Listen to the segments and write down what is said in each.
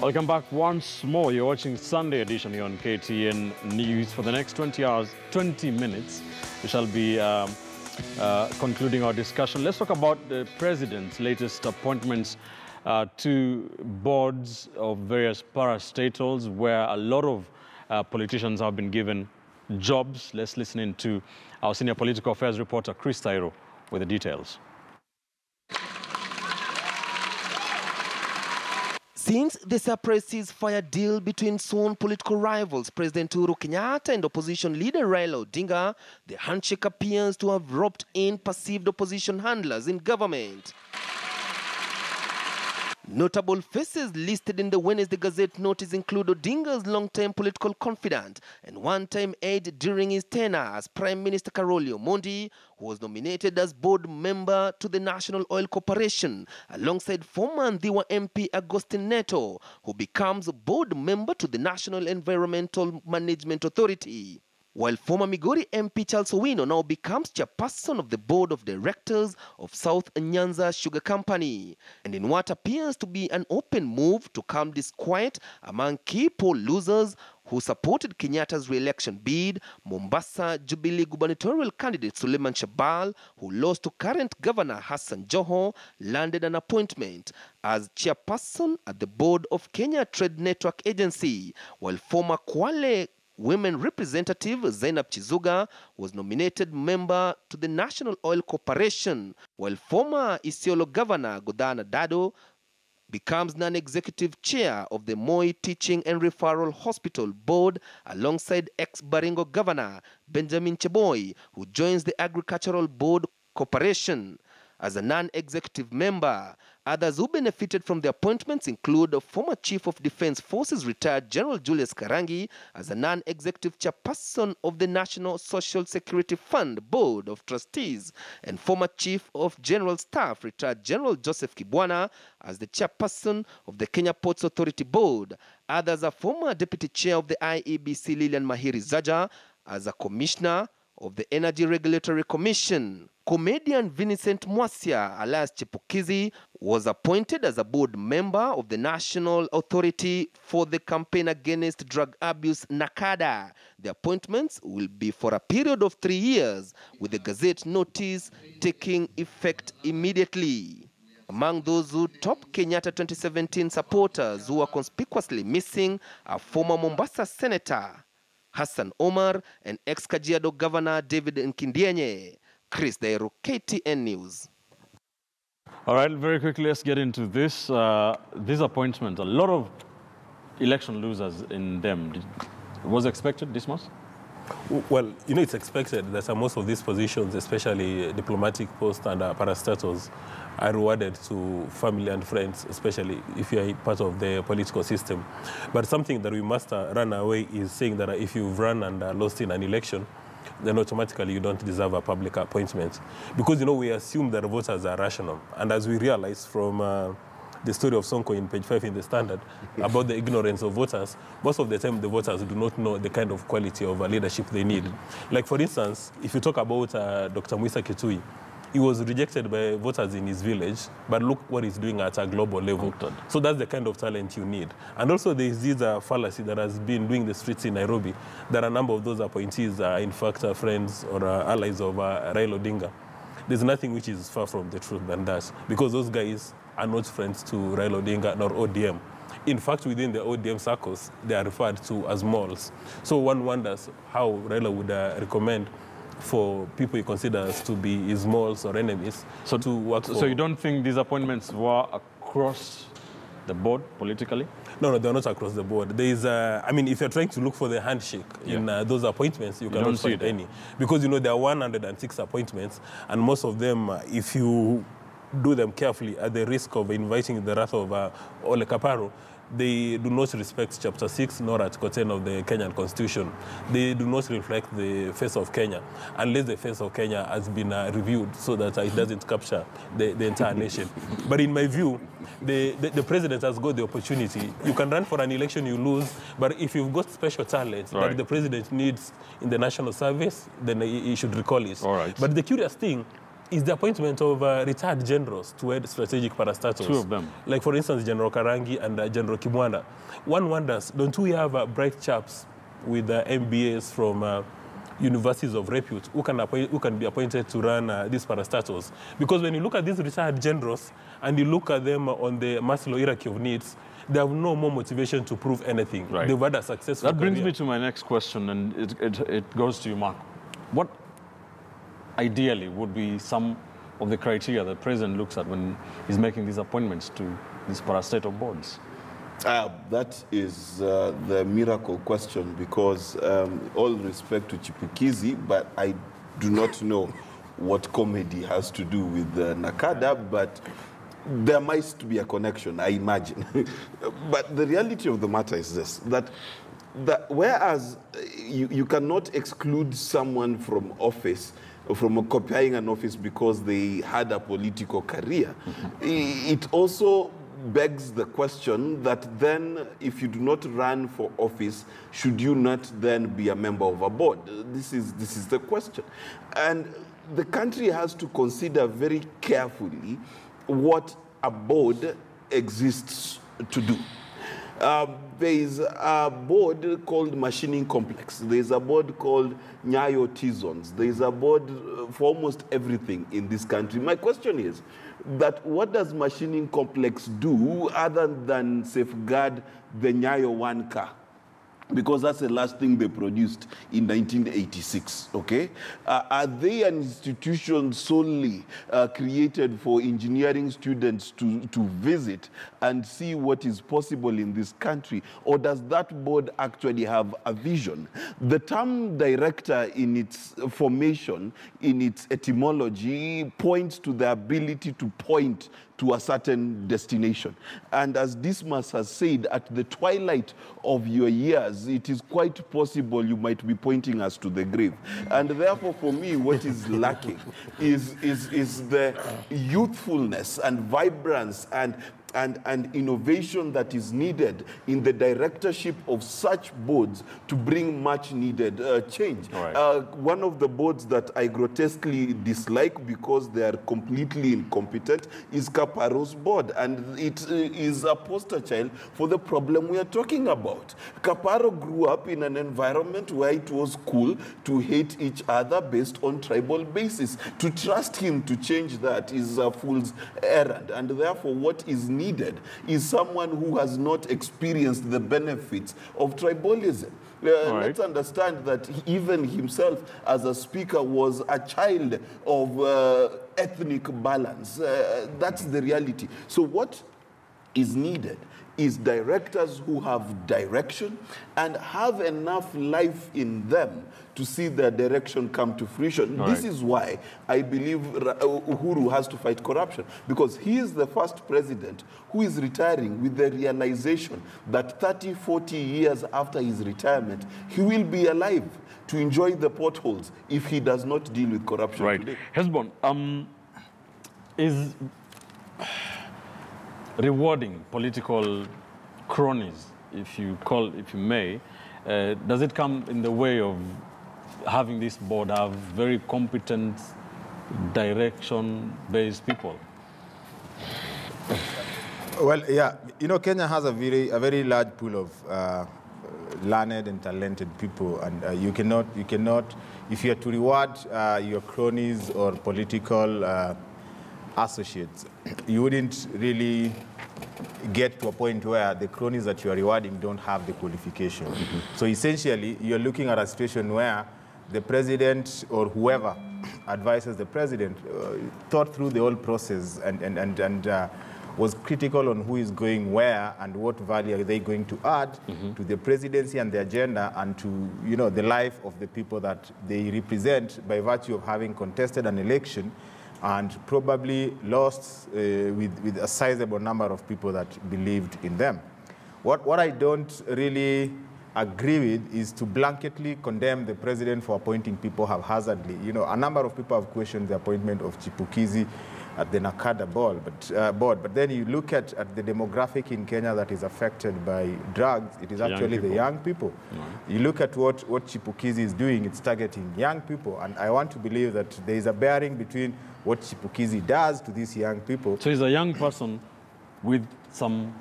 Welcome back once more. You're watching Sunday edition here on KTN News. For the next 20 minutes, we shall be concluding our discussion. Let's talk about the president's latest appointments to boards of various parastatals, where a lot of politicians have been given jobs. Let's listen in to our senior political affairs reporter, Chris Tairo, with the details. Since the surprise ceasefire deal between sworn political rivals President Uhuru Kenyatta and opposition leader Raila Odinga, the handshake appears to have roped in perceived opposition handlers in government. Notable faces listed in the Wednesday Gazette notice include Odinga's long-term political confidant and one-time aide during his tenure as Prime Minister Karoli Omondi, who was nominated as board member to the National Oil Corporation, alongside former Ndhiwa MP Augustine Neto, who becomes board member to the National Environmental Management Authority. While former Migori MP Charles Owino now becomes chairperson of the board of directors of South Nyanza Sugar Company. And in what appears to be an open move to calm disquiet among key poll losers who supported Kenyatta's re-election bid, Mombasa Jubilee gubernatorial candidate Suleiman Shabal, who lost to current Governor Hassan Joho, landed an appointment as chairperson at the board of Kenya Trade Network Agency, while former Kwale Women Representative Zainab Chizuga was nominated member to the National Oil Corporation, while former Isiolo Governor Godana Dado becomes non-executive chair of the Moi Teaching and Referral Hospital Board alongside ex-Baringo Governor Benjamin Cheboy, who joins the Agricultural Board Corporation as a non-executive member. Others who benefited from the appointments include former Chief of Defense Forces retired General Julius Karangi as a non-executive chairperson of the National Social Security Fund Board of Trustees, and former Chief of General Staff retired General Joseph Kibwana as the chairperson of the Kenya Ports Authority Board. Others are former Deputy Chair of the IEBC Lilian Mahiri Zaja as a Commissioner of the Energy Regulatory Commission. Comedian Vincent Mwasia, alias Chipukizi, was appointed as a board member of the National Authority for the Campaign Against Drug Abuse, NACADA. The appointments will be for a period of 3 years, with the Gazette notice taking effect immediately. Among those who top Kenyatta 2017 supporters who are conspicuously missing are former Mombasa Senator Hassan Omar and ex-Kajiado Governor David Nkindienye. Chris Dairo, KTN News. All right, very quickly, let's get into this. This appointment, a lot of election losers in them. Was expected this much? Well, you know, it's expected that most of these positions, especially diplomatic posts and parastatals, are rewarded to family and friends, especially if you are part of the political system. But something that we must run away is saying that if you've run and lost in an election, then automatically you don't deserve a public appointment. Because, you know, we assume that voters are rational. And as we realize from the story of Sonko in page 5 in the Standard about the ignorance of voters, most of the time the voters do not know the kind of quality of leadership they need. Like, for instance, if you talk about Dr. Muisa Kitui, he was rejected by voters in his village, but look what he's doing at a global level. So that's the kind of talent you need. And also there is this fallacy that has been doing the streets in Nairobi. There are a number of those appointees are in fact friends or allies of Raila Odinga. There's nothing which is far from the truth than that, because those guys are not friends to Raila Odinga nor ODM. In fact, within the ODM circles, they are referred to as moles. So one wonders how Raila would recommend for people he considers to be his moles or enemies to work for. So you don't think these appointments were across the board politically? No, they're not across the board. There is, I mean, if you're trying to look for the handshake in those appointments, you cannot find any. Because, you know, there are 106 appointments, and most of them, if you do them carefully, at the risk of inviting the wrath of Ole Kaparo, they do not respect Chapter 6 nor Article 10 of the Kenyan Constitution. They do not reflect the face of Kenya, unless the face of Kenya has been reviewed so that it doesn't capture the entire nation. But in my view, the president has got the opportunity. You can run for an election, you lose, but if you've got special talent that the president needs in the national service, then he should recall it. All right. But the curious thing is the appointment of retired generals to head strategic parastatals. 2 of them. Like, for instance, General Karangi and General Kimwanda. One wonders, don't we have bright chaps with MBAs from universities of repute who can be appointed to run these parastatals? Because when you look at these retired generals and you look at them on the Maslow hierarchy of needs, they have no more motivation to prove anything. Right. They've had a successful That brings career. me to my next question, and it goes to you, Mark. What ideally would be some of the criteria that the president looks at when he's making these appointments to these parastatal boards? That is the miracle question, because all respect to Chipukizi, but I do not know what comedy has to do with Nakada, but there must be a connection, I imagine. But the reality of the matter is this, that whereas you cannot exclude someone from office, from occupying an office because they had a political career, it also begs the question that then, if you do not run for office, should you not then be a member of a board? This is the question. And the country has to consider very carefully what a board exists to do. There is a board called Machining Complex. There is a board called Nyayo T-Zones. There is a board for almost everything in this country. My question is that what does Machining Complex do other than safeguard the Nyayo 1 car? Because that's the last thing they produced in 1986, okay? Are they an institution solely created for engineering students to visit and see what is possible in this country? Or does that board actually have a vision? The term director in its formation, in its etymology, points to the ability to point to a certain destination. And as Dismas has said, at the twilight of your years, it is quite possible you might be pointing us to the grave. And therefore, for me, what is lacking is the youthfulness and vibrance and innovation that is needed in the directorship of such boards to bring much needed change. Right. One of the boards that I grotesquely dislike because they are completely incompetent is Kaparo's board, and it is a poster child for the problem we are talking about. Kaparo grew up in an environment where it was cool to hate each other based on tribal basis. To trust him to change that is a fool's errand, and therefore what is needed is someone who has not experienced the benefits of tribalism. Let's understand that even himself as a speaker was a child of ethnic balance. That's the reality. So what is needed is directors who have direction and have enough life in them to see their direction come to fruition. Right. This is why I believe Uhuru has to fight corruption, because he is the first president who is retiring with the realization that 30, 40 years after his retirement, he will be alive to enjoy the potholes if he does not deal with corruption today. Hesbon, is rewarding political cronies, if you may, does it come in the way of having this board have very competent, direction-based people? Well, yeah, you know, Kenya has a very large pool of learned and talented people, and you cannot, if you are to reward your cronies or political associates, you wouldn't really get to a point where the cronies that you are rewarding don't have the qualification. So essentially, you're looking at a situation where the president or whoever advises the president thought through the whole process and was critical on who is going where and what value are they going to add to the presidency and the agenda and to, you know, the life of the people that they represent by virtue of having contested an election and probably lost with a sizable number of people that believed in them. What I don't really agree with is to blanketly condemn the president for appointing people haphazardly. You know, a number of people have questioned the appointment of Chipukizi at the Nakada board, but then you look at the demographic in Kenya that is affected by drugs, it is actually the young people. You look at what Chipukizi is doing, it's targeting young people, and I want to believe that there is a bearing between what Chipukizi does to these young people. So he's a young person with some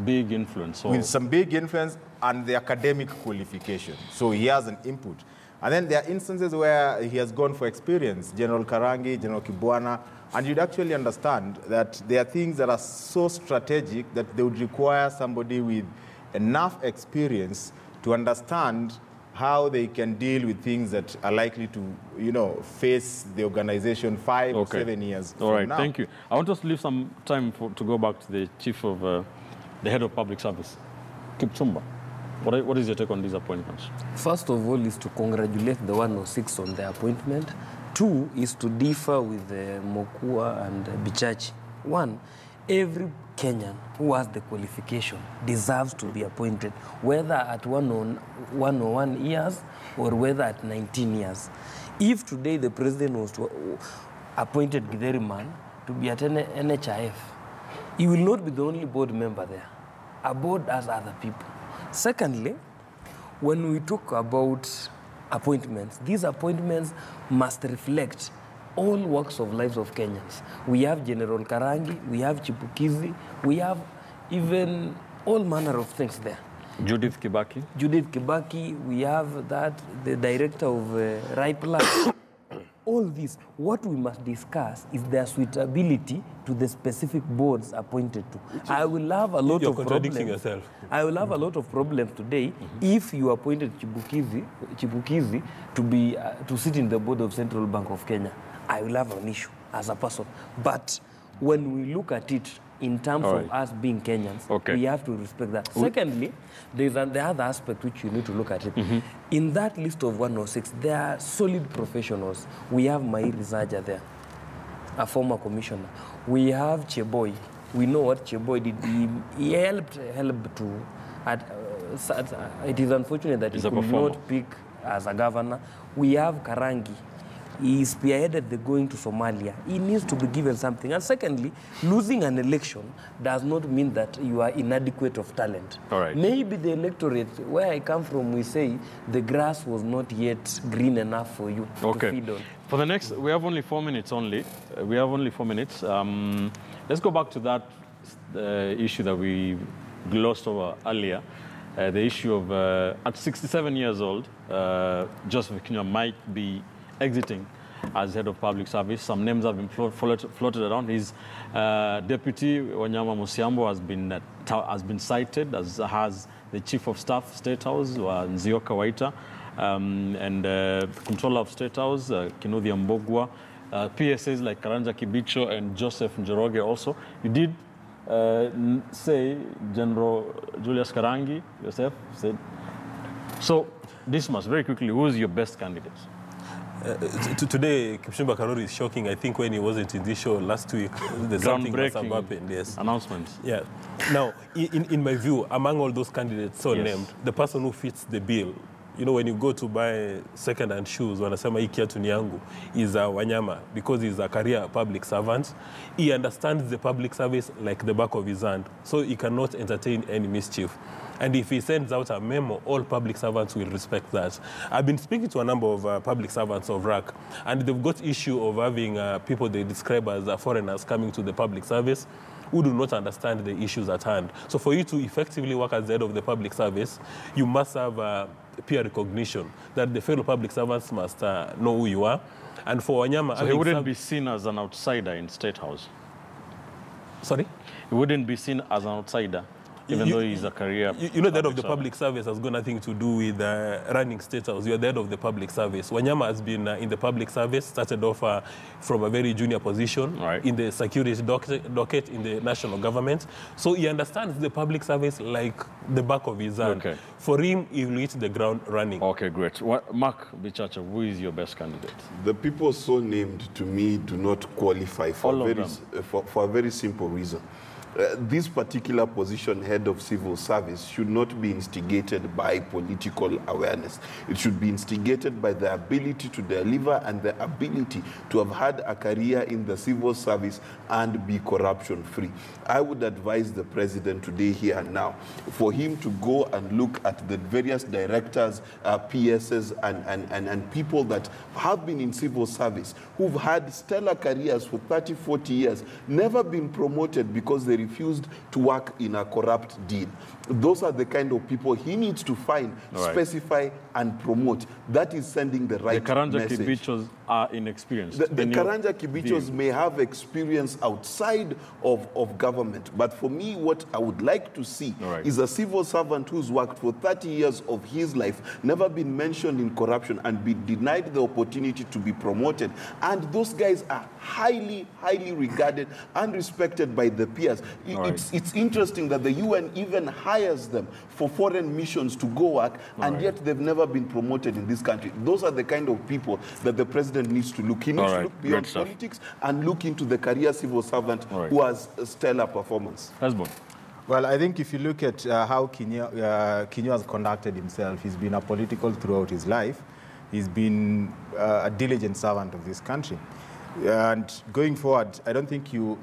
big influence. With some big influence and the academic qualification. So he has an input. And then there are instances where he has gone for experience, General Karangi, General Kibwana, and you'd actually understand that there are things that are so strategic that they would require somebody with enough experience to understand how they can deal with things that are likely to, you know, face the organization 5 or 7 years All right, from now. thank you. I want us to leave some time to go back to the chief of, the head of public service, Kipchumba. What is your take on these appointments? First of all is to congratulate the 106 on the appointment. 2 is to differ with Mokua and Bichachi. 1, every Kenyan who has the qualification deserves to be appointed, whether at 101 years or whether at 19 years. If today the president was to appointed Githeri Man to be at NHIF, he will not be the only board member there. A board has other people. Secondly, when we talk about appointments, these appointments must reflect all walks of lives of Kenyans. We have General Karangi, we have Chipukizi, we have even all manner of things there. Judith Kibaki. Judith Kibaki, we have the director of Raipla. All this, what we must discuss is their suitability to the specific boards appointed to. I will have a lot of problems. Yourself. I will have a lot of problems today if you appointed Chipukizi to sit in the board of Central Bank of Kenya. I will have an issue as a person. But when we look at it in terms of us being Kenyans, we have to respect that. Secondly, there's the other aspect which you need to look at it. In that list of 106, there are solid professionals. We have Mairi Zaja there, a former commissioner. We have Cheboy. We know what Cheboy did. He helped to... it is unfortunate that he could not pick as a governor. We have Karangi. He spearheaded the going to Somalia. He needs to be given something. And secondly, losing an election does not mean that you are inadequate of talent. Maybe the electorate, where I come from, we say the grass was not yet green enough for you to feed on. For the next, we have only 4 minutes only. We have only 4 minutes. Let's go back to that issue that we glossed over earlier. The issue of, at 67 years old, Joseph Kenya might be exiting as head of public service. Some names have been floated around. His deputy, Wanyama Musiambo, has been cited, as has the chief of staff, State House, Nzioka Waita, and controller of State House, Kinudhi Mbogwa, PSAs like Karanja Kibicho and Joseph Njoroge also. You did say General Julius Karangi, yourself, said. So, Dismas, very quickly, who is your best candidate? Today, Kipchumba Karori is shocking. I think when he wasn't in this show last week, there's something must have happened. Yes. Announcements. Yeah. Now, in my view, among all those candidates so named, the person who fits the bill, you know, when you go to buy second-hand shoes, wanasema hii kiatu ni yangu, is Wanyama, because he's a career public servant. He understands the public service like the back of his hand, so he cannot entertain any mischief. And if he sends out a memo, all public servants will respect that. I've been speaking to a number of public servants of RAC, and they've got issue of having people they describe as foreigners coming to the public service who do not understand the issues at hand. So for you to effectively work as the head of the public service, you must have peer recognition, that the fellow public servants must know who you are. And for Wanyama... So he wouldn't be seen as an outsider in State House? Sorry? He wouldn't be seen as an outsider, even though he's a career... You know, the head of the public service has got nothing to do with running State House. You're the head of the public service. Wanyama has been in the public service, started off from a very junior position in the security docket in the national government. So he understands the public service like the back of his hand. For him, he will hit the ground running. Okay, great. Mark Bichacha, who is your best candidate? The people so named to me do not qualify for a very simple reason. this particular position, head of civil service, should not be instigated by political awareness. It should be instigated by the ability to deliver and the ability to have had a career in the civil service and be corruption-free. I would advise the president today, here and now, for him to go and look at the various directors, PSs, and people that have been in civil service, who've had stellar careers for 30, 40 years, never been promoted because they refused to work in a corrupt deal. Those are the kind of people he needs to find, specify, and promote. That is sending the right message. The Karanja Kibichos are inexperienced. The Karanja Kibichos may have experience outside of government, but for me, what I would like to see is a civil servant who's worked for 30 years of his life, never been mentioned in corruption, and be denied the opportunity to be promoted. And those guys are highly, highly regarded and respected by the peers. It's interesting that the UN even hires them for foreign missions to go work, and yet they've never been promoted in this country. Those are the kind of people that the president needs to look. He needs to look beyond politics and look into the career civil servant who has a stellar performance. Well, I think if you look at how Kinyo has conducted himself, he's been apolitical throughout his life. He's been a diligent servant of this country. And going forward, I don't think you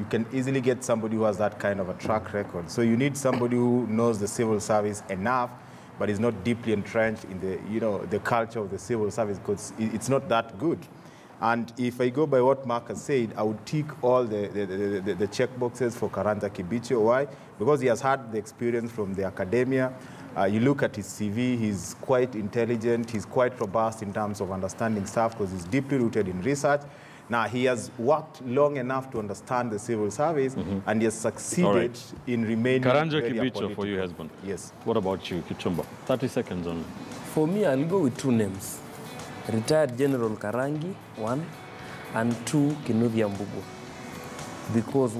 can easily get somebody who has that kind of a track record. So you need somebody who knows the civil service enough, but is not deeply entrenched in the culture of the civil service, because it's not that good. And if I go by what Mark has said, I would tick all the check boxes for Karanja Kibicho. Why? Because he has had the experience from the academia. You look at his CV, he's quite intelligent, he's quite robust in terms of understanding stuff, because he's deeply rooted in research. Now, he has worked long enough to understand the civil service, and he has succeeded in remaining Karanja very Kibicho apolitical. for you, husband. Yes. What about you, Kichumba? 30 seconds only. For me, I'll go with two names. Retired General Karangi, 1, and 2, Kinuthia Mbugu. Because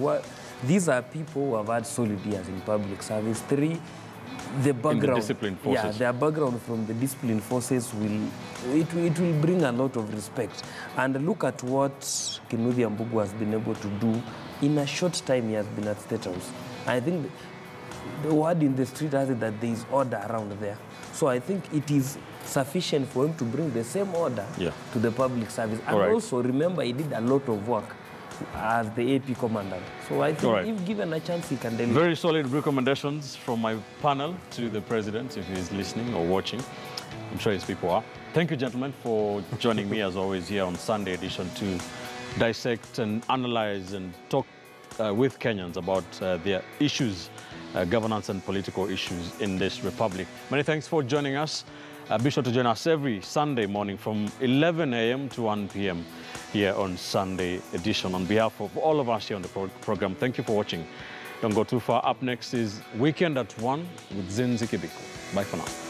these are people who have had solid years in public service. 3, the background. In the disciplined forces. Yeah, their background from the disciplined forces will bring a lot of respect. And look at what Kinuthia Mbugu has been able to do. In a short time, he has been at State House. I think the word in the street has it that there is order around there. So I think it is sufficient for him to bring the same order to the public service. And also, remember, he did a lot of work as the AP commandant. So I think if given a chance, he can deliver. Very solid recommendations from my panel to the president, if he's listening or watching. I'm sure his people are. Thank you, gentlemen, for joining me, as always, here on Sunday edition to dissect and analyze and talk with Kenyans about their issues, governance and political issues in this republic. Many thanks for joining us. Be sure to join us every Sunday morning from 11 a.m. to 1 p.m. here on Sunday edition. On behalf of all of us here on the program, thank you for watching. Don't go too far. Up next is Weekend at 1 with Zinzi Kibiko. Bye for now.